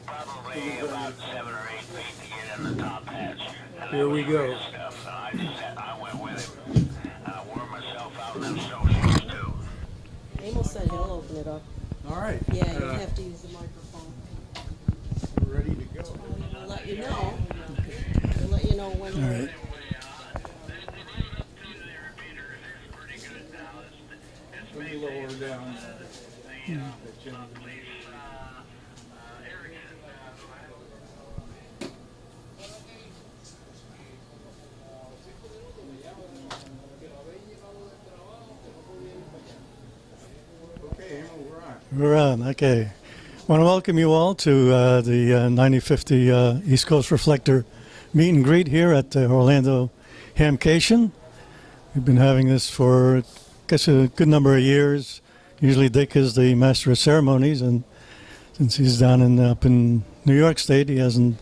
Probably about 7 or 8 feet to get in the top hatch. Here we go. I went with him. Wore myself out in them snowshoes too. Amos said he'll open it up. All right. Yeah, you have to use the microphone. We're ready to go. We'll let you know. We'll let you know when All right. Let me lower down. Okay, we're on. We're on. Okay. I want to welcome you all to the 9050 East Coast Reflector meet and greet here at the Orlando Hamcation. We've been having this for, I guess, a good number of years. Usually Dick is the master of ceremonies, and since he's down up in New York State, he hasn't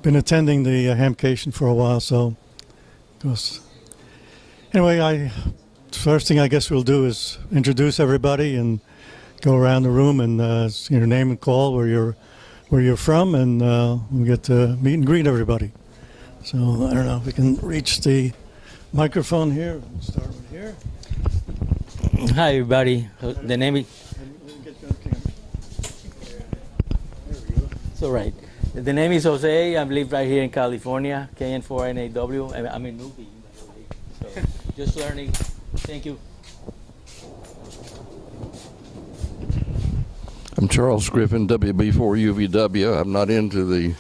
been attending the Hamcation for a while. So, anyway, first thing I guess we'll do is introduce everybody and go around the room and your name and call, where you're from, and we'll get to meet and greet everybody. So I don't know if we can reach the microphone here. We'll start with here. Hi, everybody. The name is. It's all right. The name is Jose. I live right here in California, KN4NAW. I'm a newbie, so just learning. Thank you. I'm Charles Griffin, WB4UVW. I'm not into the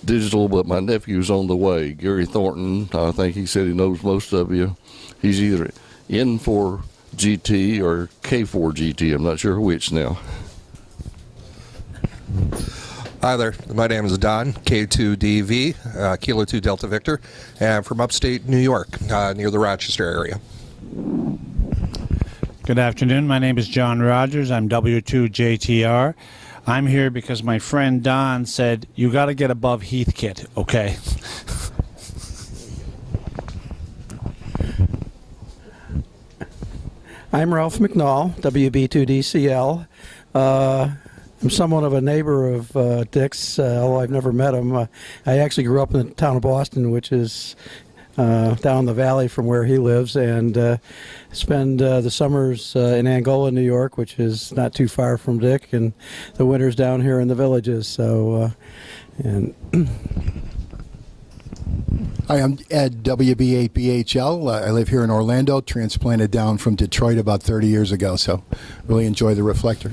digital, but my nephew's on the way. Gary Thornton, I think he said he knows most of you. He's either N4GT or K4GT. I'm not sure which now. Hi there. My name is Don, K2DV, Kilo 2 Delta Victor, and I'm from upstate New York, near the Rochester area. Good afternoon. My name is John Rogers. I'm W2JTR. I'm here because my friend Don said, you got to get above Heathkit, okay? I'm Ralph McNall, WB2DCL. I'm somewhat of a neighbor of Dick's, although I've never met him. I actually grew up in the town of Boston, which is down the valley from where he lives, and spend the summers in Angola, New York, which is not too far from Dick, and the winters down here in the villages. So, Hi, I'm Ed, WB8BHL. I live here in Orlando, transplanted down from Detroit about 30 years ago, so really enjoy the Reflector.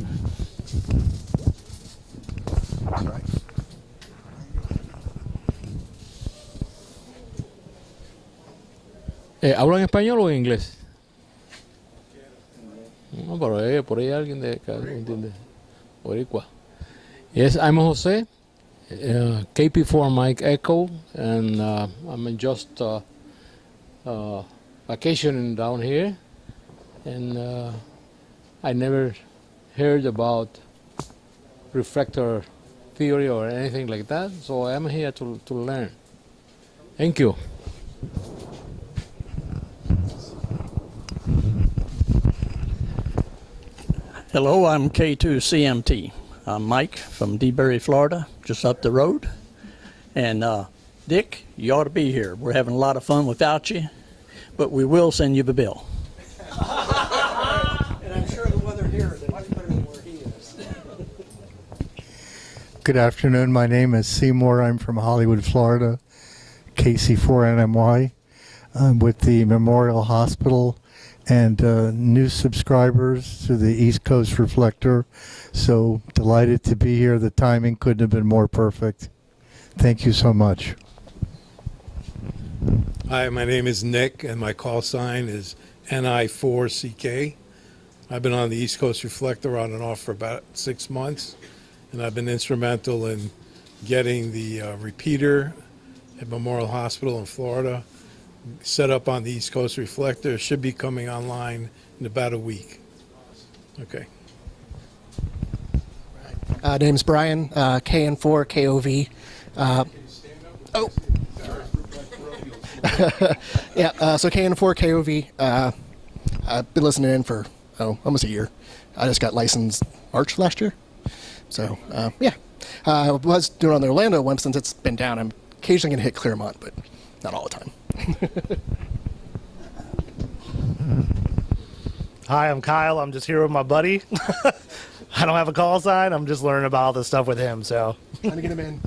That's right. ¿Hablan español o en inglés? No, pero por ahí alguien de acá, ¿entiende? Boricua. Yes, I'm Jose, KP4 Mike Echo, and I'm just vacationing down here, and I never heard about reflector theory or anything like that, so I'm here to learn. Thank you. Hello, I'm K2CMT. I'm Mike from DeBerry, Florida, just up the road. And Dick, you ought to be here. We're having a lot of fun without you, but we will send you the bill. And I'm sure the weather here is much better than where he is. Good afternoon. My name is Seymour. I'm from Hollywood, Florida, KC4NMY. I'm with the Memorial Hospital and new subscribers to the East Coast Reflector. So delighted to be here. The timing couldn't have been more perfect. Thank you so much. Hi, my name is Nick, and my call sign is NI4CK. I've been on the East Coast Reflector on and off for about 6 months, and I've been instrumental in getting the repeater at Memorial Hospital in Florida set up on the East Coast Reflector. Should be coming online in about a week. Okay. Name's Brian, KN4KOV. Yeah, so KN4KOV. I've been listening in for almost a year. I just got licensed March last year. So yeah, I was doing it on the Orlando one since it's been down. I'm occasionally going to hit Claremont, but not all the time. Hi, I'm Kyle. I'm just here with my buddy. I don't have a call sign. I'm just learning about all this stuff with him. So Trying to get him in.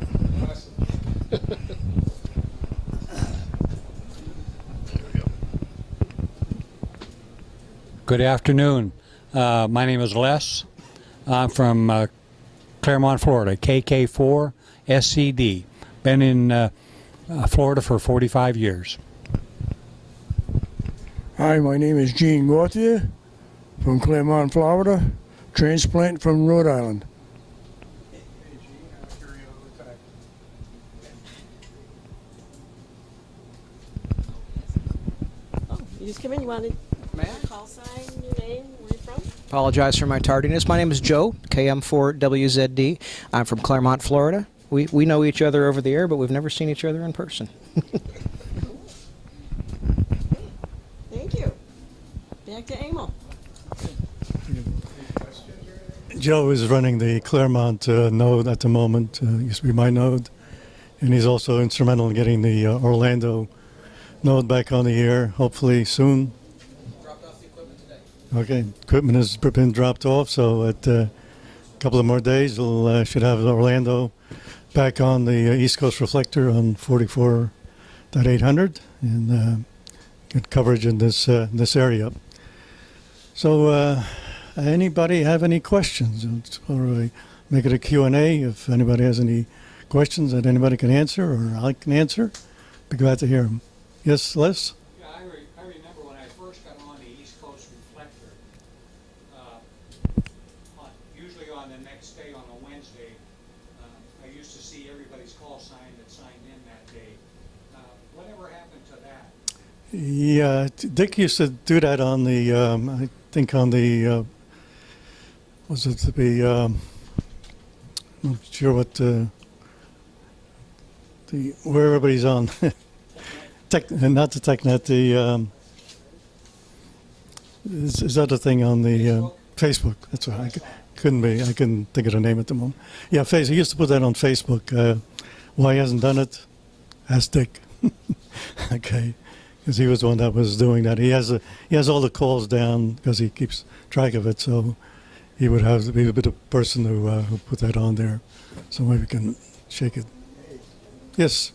Good afternoon. My name is Les. I'm from Claremont, Florida, KK4 SCD. Been in Florida for 45 years. Hi, my name is Gene Gauthier from Claremont, Florida, transplant from Rhode Island. Oh, you just came in. You wanted a call sign, your name, where you from? Apologize for my tardiness. My name is Joe, KM4WZD. I'm from Claremont, Florida. We know each other over the air, but we've never seen each other in person. Thank you. Back to Emil. Joe is running the Claremont node at the moment. Used to be my node. And he's also instrumental in getting the Orlando node back on the air, hopefully soon. Dropped off the equipment today. Okay, equipment has been dropped off, so at a couple of more days, we'll should have Orlando back on the East Coast Reflector on 44.800 and get coverage in this area. So, anybody have any questions? Or make it a Q&A if anybody has any questions that anybody can answer or I can answer. Be glad to hear them. Yes, Les? Yeah, I remember when I first got on the East Coast Reflector, usually on the next day, on a Wednesday, I used to see everybody's call sign that signed in that day. Whatever happened to that? Yeah, Dick used to do that on the, I think on the, was it to be, I'm not sure what, where everybody's on. Not the TechNet, the, is other thing on the Facebook. That's right. I couldn't think of the name at the moment. Yeah, he used to put that on Facebook. Why he hasn't done it? Ask Dick. Okay. Because he was the one that was doing that. He has all the calls down because he keeps track of it. So he would have to be a bit of person who put that on there. So maybe we can shake it. Yes.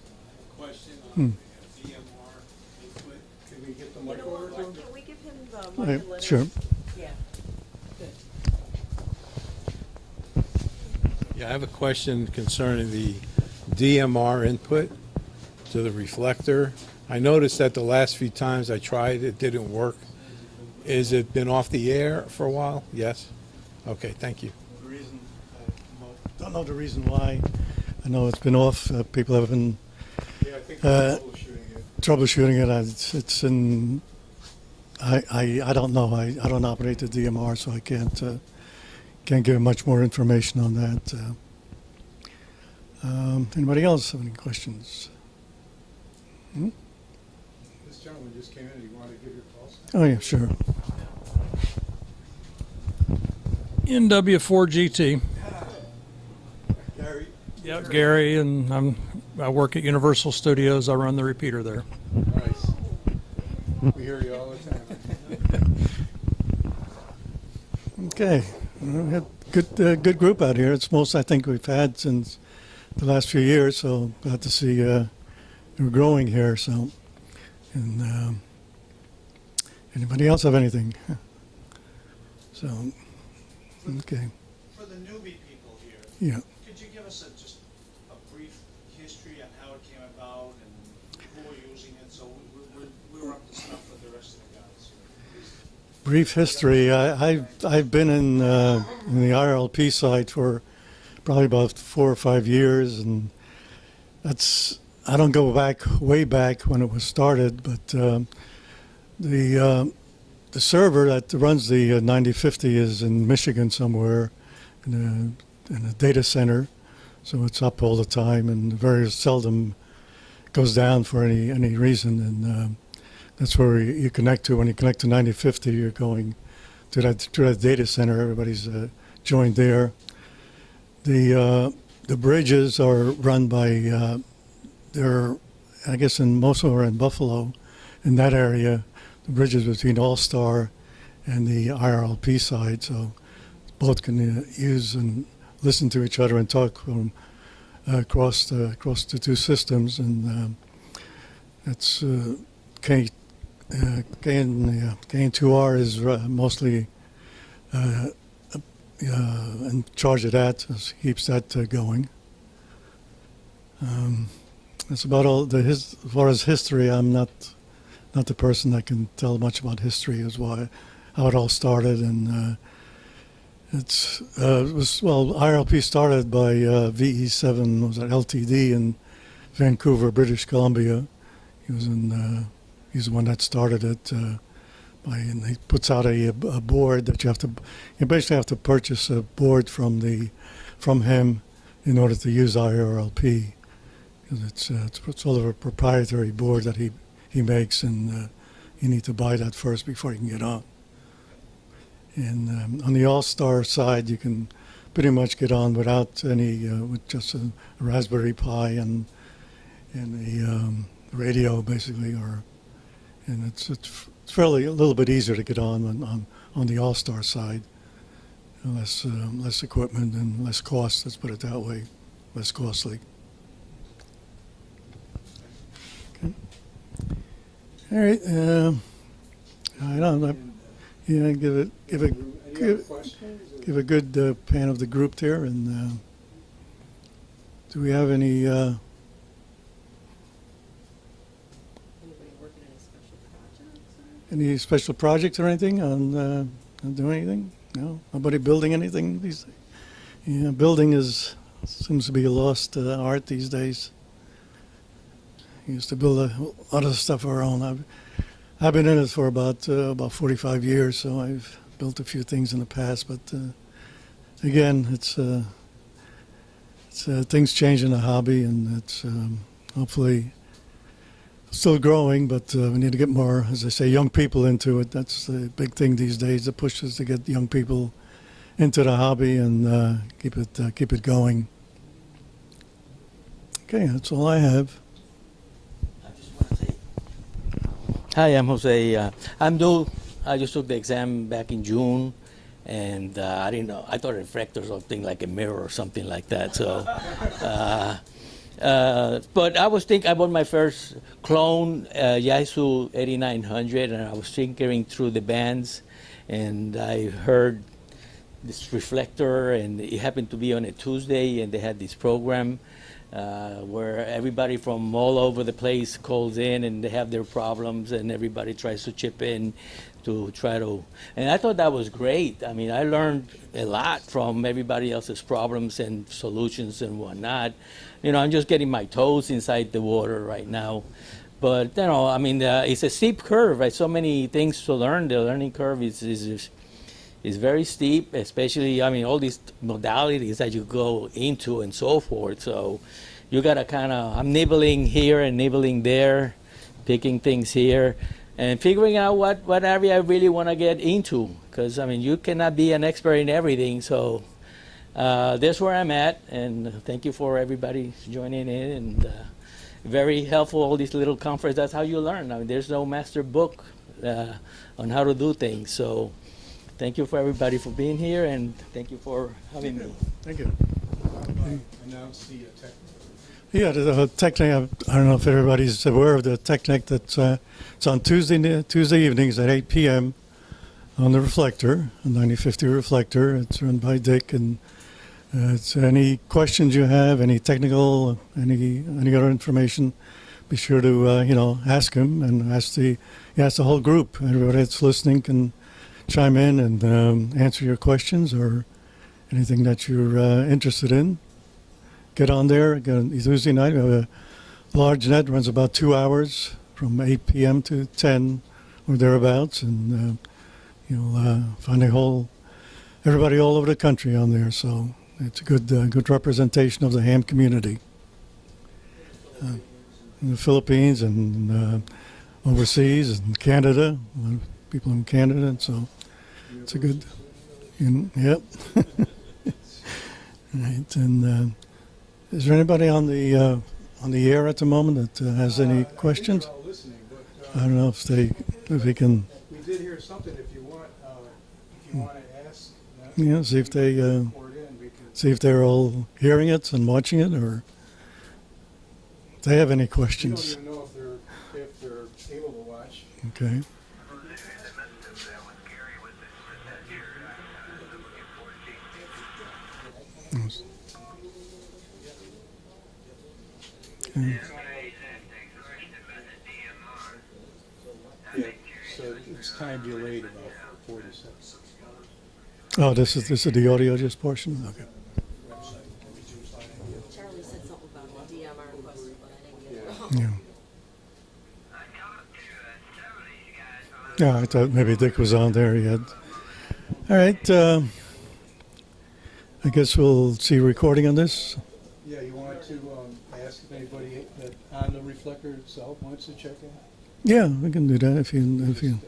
Question on the DMR input. Can we get the mic over to him? Can we give him the Okay, mic? sure. Yeah. Good. Yeah, I have a question concerning the DMR input to the reflector. I noticed that the last few times I tried, it didn't work. Is it been off the air for a while? Yes? Okay, thank you. The reason, don't know the reason why. I know it's been off. People have been troubleshooting it. It's in. I don't know. I don't operate the DMR, so I can't give much more information on that. Anybody else have any questions? This gentleman just came in. You want to give your call sign? Oh yeah, sure. NW4GT. Gary. Yeah, Gary, and I work at Universal Studios. I run the repeater there. Nice. We hear you all the time. Okay, we had good group out here. It's most I think we've had since the last few years. So glad to see we're growing here. So, and anybody else have anything? So, okay. For the newbie people here, Yeah. could you give us just a brief history on how it came about and who were using it, so we're up to snuff with the rest of the guys here? Brief history. I've been in the IRLP side for probably about 4 or 5 years, and I don't go way back when it was started, but the server that runs the 9050 is in Michigan somewhere in a data center, so it's up all the time and very seldom goes down for any reason, and that's where you connect to. When you connect to 9050, you're going to that data center. Everybody's joined there. The the bridges are run by, I guess most of them are in Buffalo, in that area, the bridges between All-Star and the IRLP side, so both can use and listen to each other and talk from across the two systems, and that's KN2R is mostly in charge of that, so keeps that going. That's about all. As far as history, I'm not the person that can tell much about history, as how it all started, and IRLP started by VE7, was that LTD in Vancouver, British Columbia. He's the one that started it. And he puts out a board that you basically have to purchase a board from him in order to use IRLP, because it's sort of a proprietary board that he makes, and you need to buy that first before you can get on. And on the All-Star side, you can pretty much get on without any, with just a Raspberry Pi and a radio, basically, and it's fairly a little bit easier to get on the All-Star side. Less equipment and less cost. Let's put it that way, less costly. Okay. All right. I don't know. Yeah, give a good pan of the group there, and do we have any? Anybody working on Any special projects or anything on doing anything? No, nobody building anything these days. Yeah, building seems to be a lost art these days. We used to build a lot of stuff of our own. I've been in it for about 45 years, so I've built a few things in the past. But again, it's things change in the hobby, and it's hopefully still growing. But we need to get more, as I say, young people into it. That's the big thing these days. The push is to get young people into the hobby and keep it going. Okay, that's all I have. Hi, I'm Jose. I'm new. I just took the exam back in June, and I didn't know. I thought a reflector was something like a mirror or something like that. So, but I bought my first clone Yaesu 8900, and I was tinkering through the bands, and I heard this reflector, and it happened to be on a Tuesday, and they had this program where everybody from all over the place calls in, and they have their problems, and everybody tries to chip in to try to, and I thought that was great. I mean, I learned a lot from everybody else's problems and solutions and whatnot. You know, I'm just getting my toes inside the water right now. But, you know, I mean, it's a steep curve, right? So many things to learn. The learning curve is very steep, especially, I mean, all these modalities that you go into and so forth. So you got to kind of, I'm nibbling here and nibbling there, picking things here, and figuring out what area I really want to get into. Because, I mean, you cannot be an expert in everything. So that's where I'm at. And thank you for everybody joining in. And very helpful, all these little conferences. That's how you learn. I mean, there's no master book on how to do things. So thank you for everybody for being here, and thank you for having me. Thank you. Announce the tech. Yeah, the Technic, I don't know if everybody's aware of the Technic that's it's on Tuesday evenings at 8 p.m. on the Reflector, the 9050 Reflector. It's run by Dick, and it's any questions you have, any technical, any other information, be sure to ask him, and ask the whole group. Everybody that's listening can chime in and answer your questions or anything that you're interested in. Get on there. Again, Tuesday night, we have a large net, runs about 2 hours from 8 p.m. to 10 or thereabouts, and you'll find everybody all over the country on there. So it's a good representation of the ham community in the Philippines and overseas and Canada. People in Canada, and so it's a good, yep. Right, and Is there anybody on the air at the moment that has any questions? They're all listening, but, I don't know if we can, we did hear something. If you want to ask, see if they, report in, we can. see if they're all hearing it and watching it, or if they have any We questions. don't even know if they're able to watch. Okay. Okay. Yeah, so it's time delayed about 40 seconds. Oh, this is the audio just portion? Okay. Charlie said something about the DMR question, but I didn't get it. Yeah. Yeah, I thought maybe Dick was on there yet. All right. I guess we'll see a recording on this. Yeah, you want to ask if anybody that on the reflector itself wants to check in? Yeah, we can do that if you.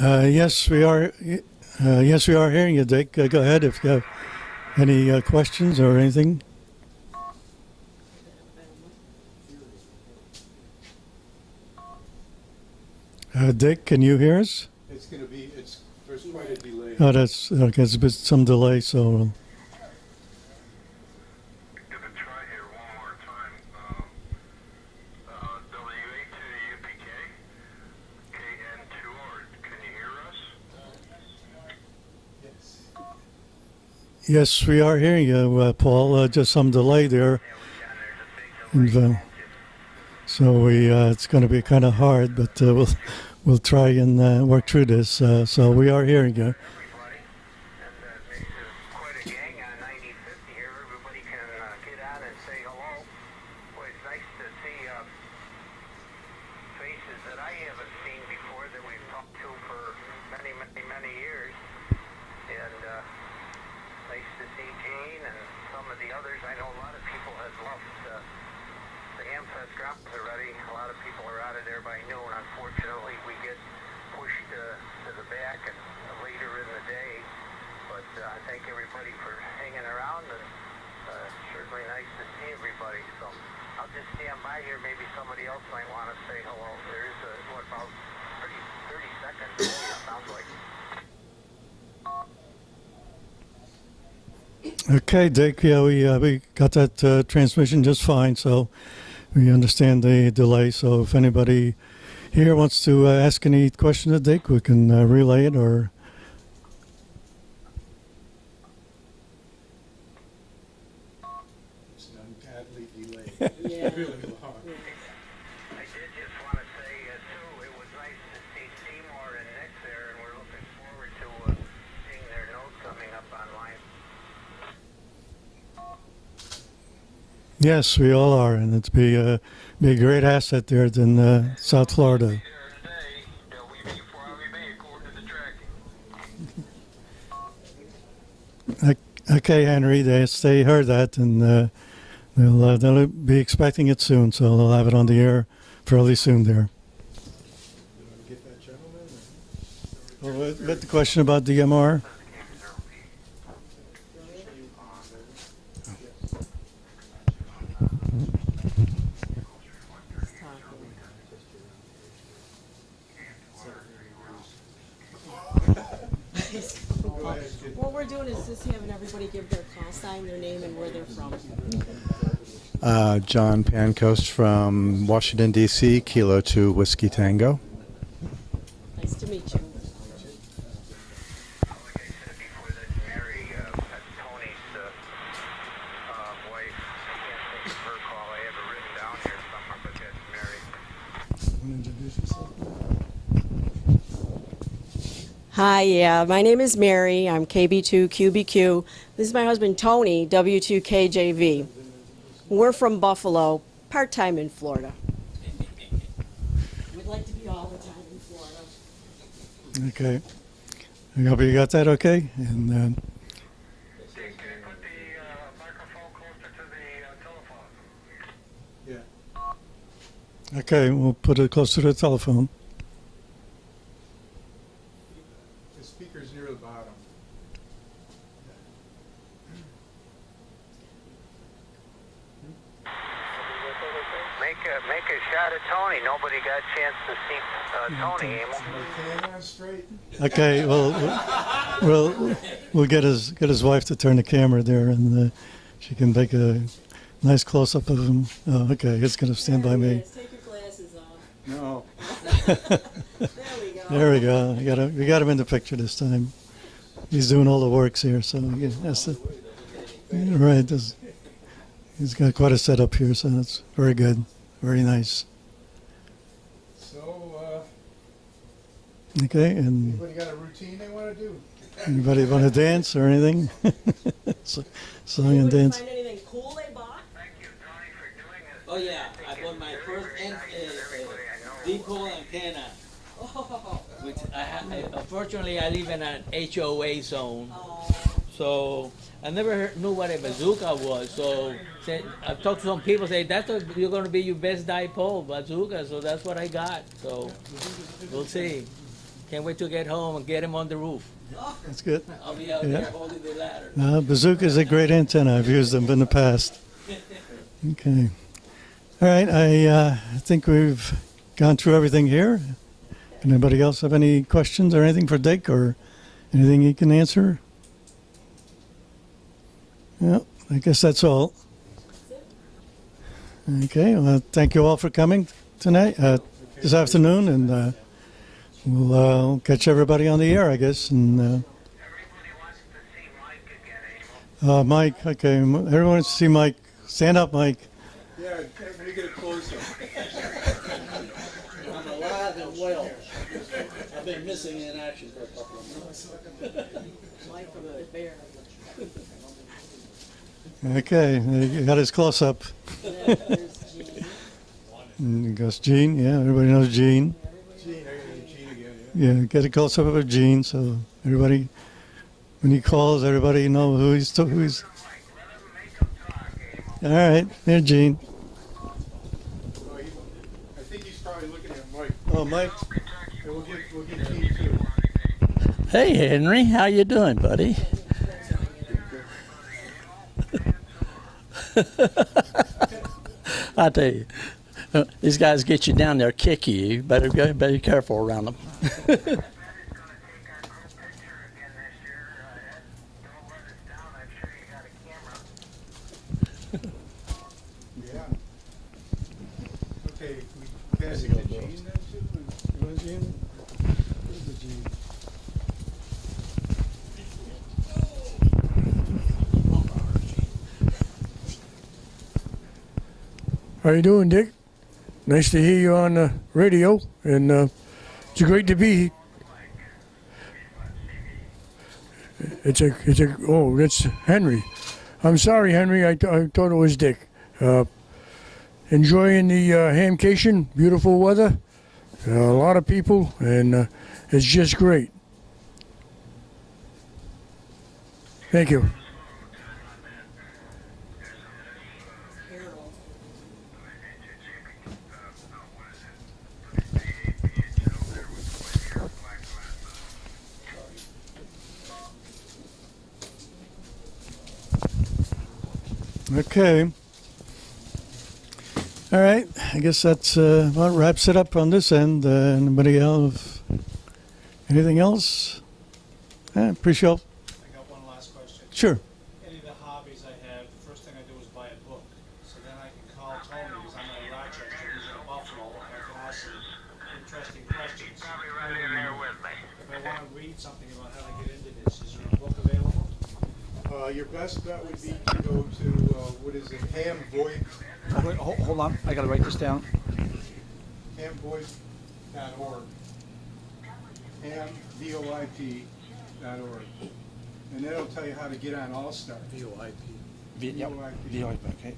Yes, we are. Yes, we are hearing you, Dick. Go ahead if you have any questions or anything. Dick, can you hear us? It's going to be, there's quite a delay. Oh, that's okay. It's a bit some delay, so. Yes, we are hearing you, Paul. Just some delay there. And, so it's going to be kind of hard, but we'll try and work through this. So we are hearing you. Okay, Dick. Yeah, we got that transmission just fine, so we understand the delay. So if anybody here wants to ask any question to Dick, we can relay it or. It's ungodly delay. Yeah. Really long. Yes, we all are, and it'd be a great asset there in South Florida. Okay, Henry, they heard that, and they'll be expecting it soon, so they'll have it on the air fairly soon there. Get that gentleman? Well, got the question about DMR? What we're doing is just having everybody give their call sign, their name, and where they're from. John Pancoast from Washington, D.C., Kilo 2 Whiskey Tango. Nice to meet you. Hi, yeah, my name is Mary. I'm KB2QBQ. This is my husband, Tony, W2KJV. We're from Buffalo, part-time in Florida. We'd like to be all the time in Florida. Okay. I hope you got that okay. And Yeah. okay, we'll put it closer to the telephone. a shot at Tony. Nobody got a chance to see Tony, Emil. Okay, we'll get his wife to turn the camera there, and she can take a nice close up of him. Oh, okay, it's gonna stand by me. Take your glasses off. No. There we go. There we go. We got him in the picture this time. He's doing all the works here, so that's the right. He's got quite a setup here, so that's very good, very nice. So, Okay, and anybody got a routine they want to do? anybody want to dance or anything? Song and dance. Find anything cool they bought? Oh yeah, I bought my first dipole antenna. Which unfortunately I live in an HOA zone, so I never knew what a bazooka was. So I've talked to some people, say you're going to be your best dipole bazooka. So that's what I got. So we'll see. Can't wait to get home and get him on the roof. That's good. I'll be out there holding the ladder. Bazooka is a great antenna. I've used them in the past. Okay. All right. I think we've gone through everything here. Anybody else have any questions or anything for Dick or anything he can answer? Yeah, I guess that's all. Okay. Well, thank you all for coming tonight, this afternoon, and we'll catch everybody on the air, I guess. And Mike. Okay. Everyone wants to see Mike. Stand up, Mike. Yeah, let me get a close-up. I'm alive and well. I've been missing in action for a couple of months. Mike from the bear. Okay, you got his close-up. And goes Gene. Yeah, everybody knows Gene. Gene again, Yeah, get a close-up of Gene, so everybody, when he calls, everybody know who he's. All right, there's Gene. I think he's probably looking at Mike. Oh, Mike. We'll get Gene too. Hey, Henry, how you doing, buddy? I tell you, these guys get you down there, kick you. You better be careful around them. Yeah. Okay, we pass it to Gene then too? You want Gene? Where's the Gene? How you doing, Dick? Nice to hear you on the radio, and it's great to be. Oh, that's Henry. I'm sorry, Henry. I thought it was Dick. Enjoying the Hamcation, beautiful weather, a lot of people, and it's just great. Thank you. Okay. All right. I guess that's about wraps it up on this end. Anybody else? Anything else? Appreciate. I got one last question. Sure. Any of the hobbies I have, the first thing I do is buy a book. So then I can call Tony, because I'm in Rochester, he's in Buffalo, and I can ask him interesting questions. If I want to read something about how to get into this, is there a book available? Your best bet would be to go to, what is it, Hamvoip. Wait, hold on, I gotta write this down. Hamvoip.org. VOIP.org. And that'll tell you how to get on All-Star. VOIP. VOIP, okay.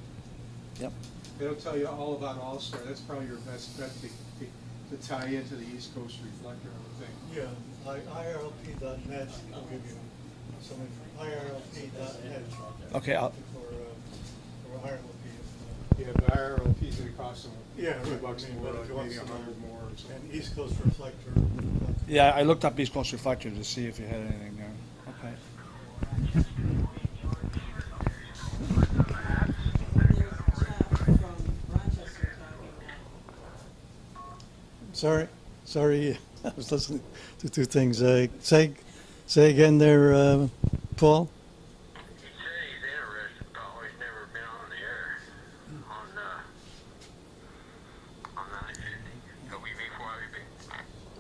Yep. It'll tell you all about All-Star. That's probably your best bet to tie into the East Coast Reflector, I would think. Yeah, IRLP.net will give you some IRLP.net. Okay, for IRLP. Yeah, but IRLP is going to cost them Yeah, a few right. bucks I mean, more, but like if you want maybe some- 100 more or something. And East Coast Reflector. Yeah, I looked up East Coast Reflector to see if you had anything there. Okay. Sorry, I was listening to two things. Say again there, Paul.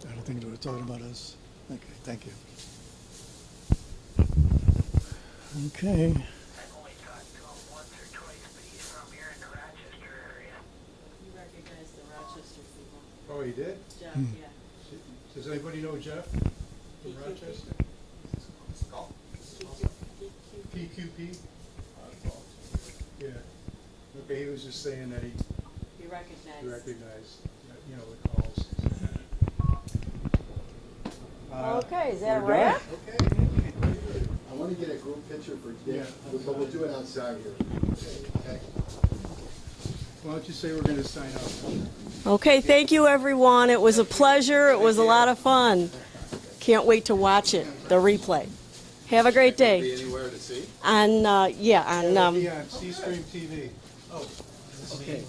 I don't think they were talking about us. Okay, thank you. Okay. Oh, he did? Jeff, Hmm. yeah. Does anybody know Jeff from Rochester? PQP? Yeah. Okay, he was just saying that he recognized, you know, the calls. Okay, is that a we're done. wrap? Okay. I want to get a group picture for Dick, but we'll do it outside here. Okay. Why don't you say we're going to sign up? Okay, thank you everyone. It was a pleasure. It was a lot of fun. Can't wait to watch it, the replay. Have a great day. Be anywhere to see? On, yeah, on, Yeah, C-Stream TV. Oh, Okay.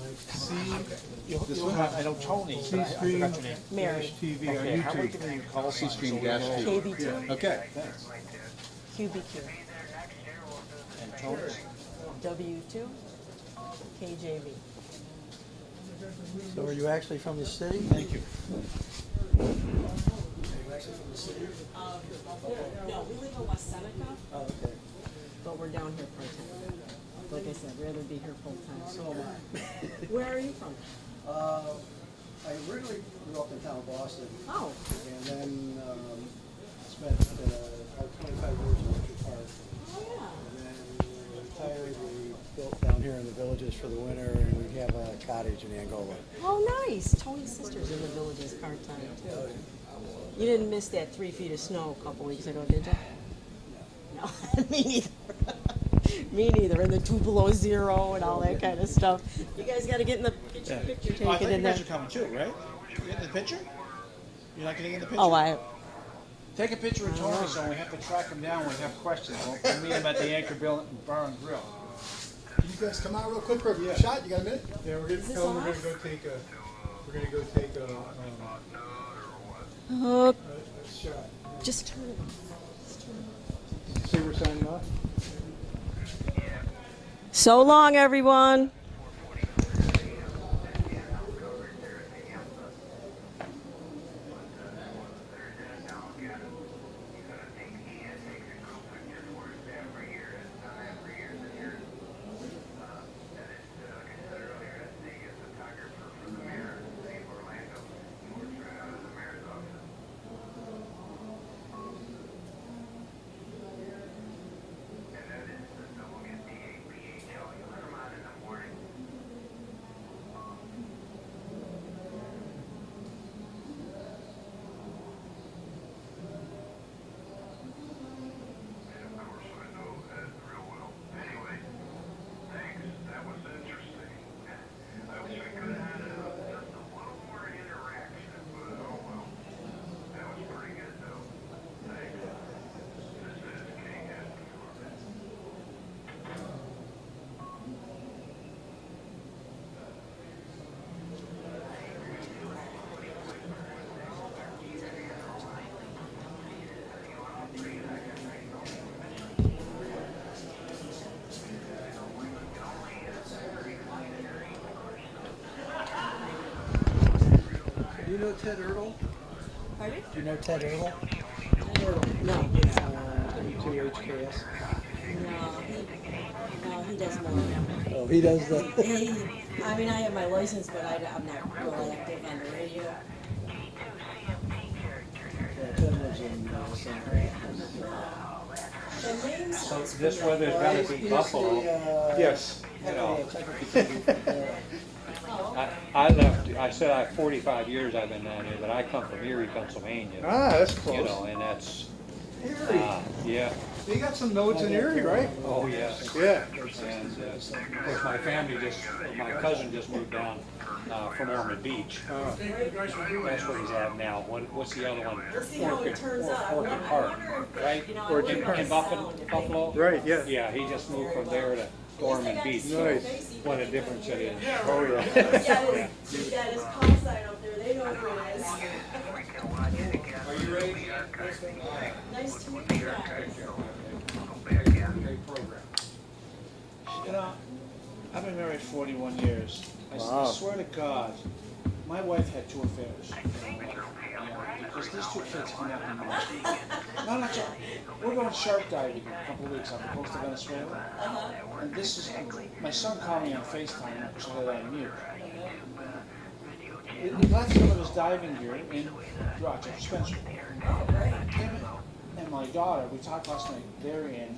This one? I know Tony, but I C-Stream forgot your name. Mary. TV on Okay, how are we YouTube. giving you call sign? C-Stream Gas TV. KBT, Okay, thanks. QBQ, And Tony? W2, KJV. So are you actually from the city? Thank you. Are you actually from the city? No, we live in West Seneca, Oh, okay. but we're down here part-time. Like I said, rather be here full-time. So am I. Where are you from? I originally grew up in town of Boston. Oh. And then spent about 25 years in Orchard Park. Oh, yeah. And then when we retired, we built down here in the villages for the winter, and we have a cottage in Angola. Oh, nice. Tony's sister's in the villages part-time, too. You didn't miss that 3 feet of snow a couple weeks ago, did you? No. Me neither. Me neither. And the 2 below zero and all that kind of stuff. You guys got to get your picture taken Oh, I thought in you there. guys are coming too, right? You getting the picture? You're not getting in the picture? Oh, Take a picture of Tony so when we have to track him down when we have questions. We'll meet him at the Anchor Bar and Grill. Can you guys come out real quick for a shot? You got a minute? Yeah, we're going to tell them we're going to go take a shot. Just turn it. Say we're signing off? So long, everyone. Do you know Ted Ertl? Pardon? Do you know Ted Ertl? No. W2HKS. No, he does more than that. Oh, he does the. I mean, I have my license, but I'm not real active on the radio. Ted lives in So this weather's gotta be Buffalo. Yes. You know. I said I have 45 years I've been down here, but I come from Erie, Pennsylvania. Ah, that's close. You know, and that's, Erie. yeah. You got some nodes in Erie, right? Oh, yes. Yeah. And of course, my cousin just moved down from Ormond Beach. That's where he's at now. What's the other one? Orchid Park, right? Orchid Park. In Buffalo? Right, yeah. Yeah, he just moved from there to Ormond Beach. Nice. What a difference it is. Oh, yeah. He's got his call sign up there. They know who it is. Are you ready? Nice to meet you guys. You know, I've been married 41 years. I swear to God, my wife had 2 affairs. Because these 2 kids hung out in March. No, not yet. We're going shark diving in a couple of weeks on the coast of Venezuela. And this is, my son called me on FaceTime, so that I'm mute. He left some of his diving gear in Rochester, Spencer. Him and my daughter, we talked last night, they're in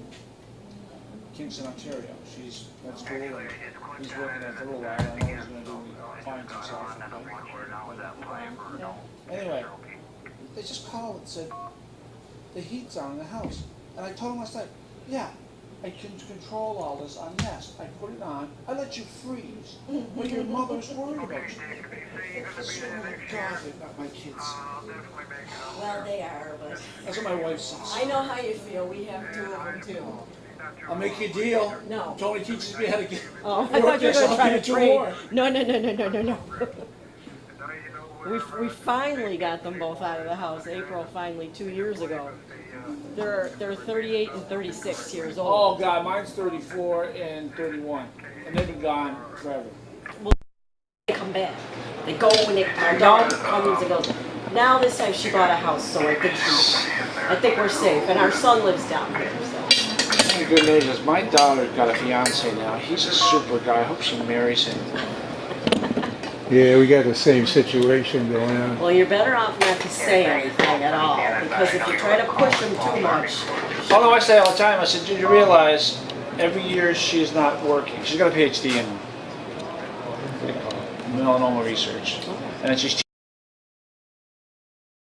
Kingston, Ontario. She's at school and he's working there for a little while. I know he's going to do find himself. Okay? Anyway, they just called and said the heat's on in the house. And I told him last night, yeah, I can control all this on Nest. I put it on. I let you freeze. But your mother's worried about you. I swear to God, they've got my kids. Well, they are, but That's what my wife says. I know how you feel. We have 2 of them too. I'll make you a deal. No. Tony teaches me how to get. Oh, I thought you were going to try to trade. No. We finally got them both out of the house. April finally 2 years ago. They're 38 and 36 years Oh old. God, mine's 34 and 31, and they've been gone forever. They come back. They go when our dog comes and goes. Now this time she bought a house, so I think we're safe. And our son lives down here. So. The good news is my daughter got a fiance now. He's a super guy. I hope she marries him. Yeah, we got the same situation going on. Well, you're better off not to say anything at all, because if you try to push them too much. Although I say all the time, I said, did you realize every year she's not working? She's got a PhD in what do you call it? Melanoma research, and then she's